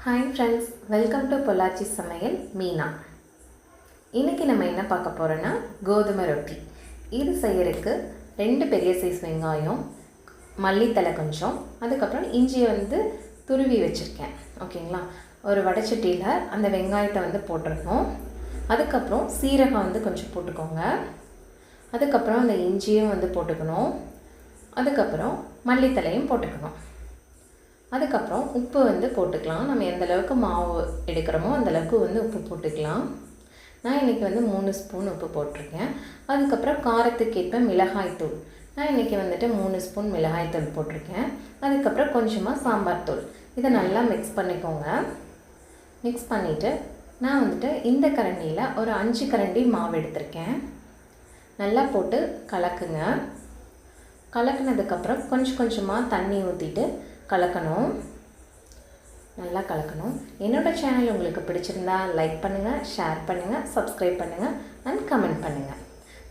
Hi friends, welcome to Pollachi சமையல் மீனா. இன்றைக்கி நம்ம என்ன பார்க்க போகிறோன்னா கோதுமை ரொட்டி. இது செய்யறதுக்கு 2 பெரிய சைஸ் வெங்காயம், மல்லித்தலை கொஞ்சம், அதுக்கப்புறம் இஞ்சியை துருவி வச்சுருக்கேன். ஓகேங்களா? ஒரு வடைச்சட்டியில் அந்த வெங்காயத்தை போட்டுருக்கோம். அதுக்கப்புறம் சீரகம் கொஞ்சம் போட்டுக்கோங்க. அதுக்கப்புறம் அந்த இஞ்சியும் போட்டுக்கணும். அதுக்கப்புறம் மல்லித்தலையும் போட்டுக்கணும். அதுக்கப்புறம் உப்பு போட்டுக்கலாம். நம்ம எந்த அளவுக்கு மாவு எடுக்கிறோமோ அந்தளவுக்கு உப்பு போட்டுக்கலாம். நான் இன்றைக்கி 3 ஸ்பூன் உப்பு போட்டிருக்கேன். அதுக்கப்புறம் காரத்துக்கேற்ப மிளகாய்த்தூள். நான் இன்றைக்கி 3 ஸ்பூன் மிளகாய்த்தூள் போட்டிருக்கேன். அதுக்கப்புறம் கொஞ்சமாக சாம்பார் தூள். இதை நல்லா மிக்ஸ் பண்ணிக்கோங்க. மிக்ஸ் பண்ணிவிட்டு நான் இந்த கரண்டியில் ஒரு 5 கரண்டி மாவு எடுத்திருக்கேன். நல்லா போட்டு கலக்குங்க. கலக்குனதுக்கப்புறம் கொஞ்சம் கொஞ்சமாக தண்ணி ஊற்றிட்டு கலக்கணும். நல்லா கலக்கணும். என்னோடய சேனல் உங்களுக்கு பிடிச்சிருந்தா லைக் பண்ணுங்கள், ஷேர் பண்ணுங்கள், சப்ஸ்கிரைப் பண்ணுங்கள் அண்ட் கமெண்ட் பண்ணுங்கள்.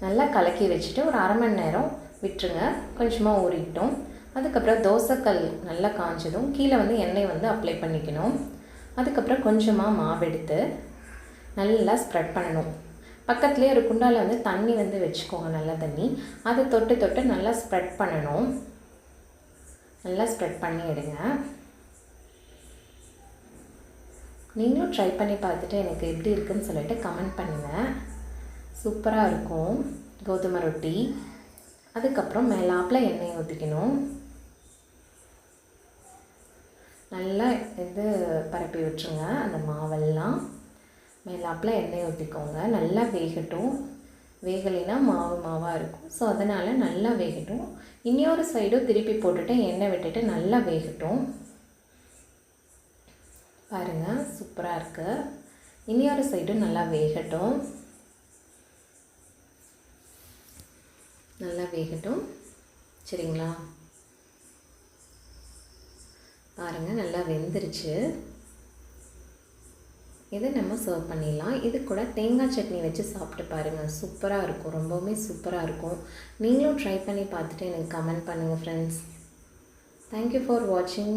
நல்லா கலக்கி வச்சுட்டு ஒரு அரை மணி நேரம் விட்டுருங்க. கொஞ்சமாக ஊறிட்டோம். அதுக்கப்புறம் தோசைக்கல் நல்லா காய்ச்சதும் கீழே எண்ணெய் அப்ளை பண்ணிக்கணும். அதுக்கப்புறம் கொஞ்சமாக மாவு எடுத்து நல்லா ஸ்ப்ரெட் பண்ணணும். பக்கத்துலேயே ஒரு குண்டாவில் தண்ணி வச்சுக்கோங்க, நல்ல தண்ணி. அதை தொட்டு தொட்டு நல்லா ஸ்ப்ரெட் பண்ணணும். நல்லா ஸ்ப்ரெட் பண்ணி எடுங்க. நீங்களும் ட்ரை பண்ணி பார்த்துட்டு எனக்கு எப்படி இருக்குன்னு சொல்லிட்டு கமெண்ட் பண்ணுங்கள். சூப்பராக இருக்கும் கோதுமை ரொட்டி. அதுக்கப்புறம் மேலாப்பில் எண்ணெய் ஊற்றிக்கணும். நல்லா பரப்பி விட்டுருங்க. அந்த மாவெல்லாம் மேலாப்பில் எண்ணெய் ஊற்றிக்கோங்க. நல்லா வேகட்டும். வேகலைன்னா மாவாக இருக்கும். ஸோ அதனால் நல்லா வேகட்டும். இன்னொரு சைடும் திருப்பி போட்டுட்டு எண்ணெய் விட்டுட்டு நல்லா வேகட்டும். பாருங்கள், சூப்பராக இருக்குது. இன்னொரு சைடும் நல்லா வேகட்டும். நல்லா வேகட்டும். சரிங்களா? பாருங்கள், நல்லா வெந்துருச்சு. இதை நம்ம சர்வ் பண்ணிடலாம். இது கூட தேங்காய் சட்னி வச்சு சாப்பிட்டு பாருங்கள். சூப்பராக இருக்கும். ரொம்பவுமே சூப்பராக இருக்கும். நீங்களும் ட்ரை பண்ணி பார்த்துட்டு எனக்கு கமெண்ட் பண்ணுங்கள் ஃப்ரெண்ட்ஸ். தேங்க்யூ ஃபார் வாட்சிங்.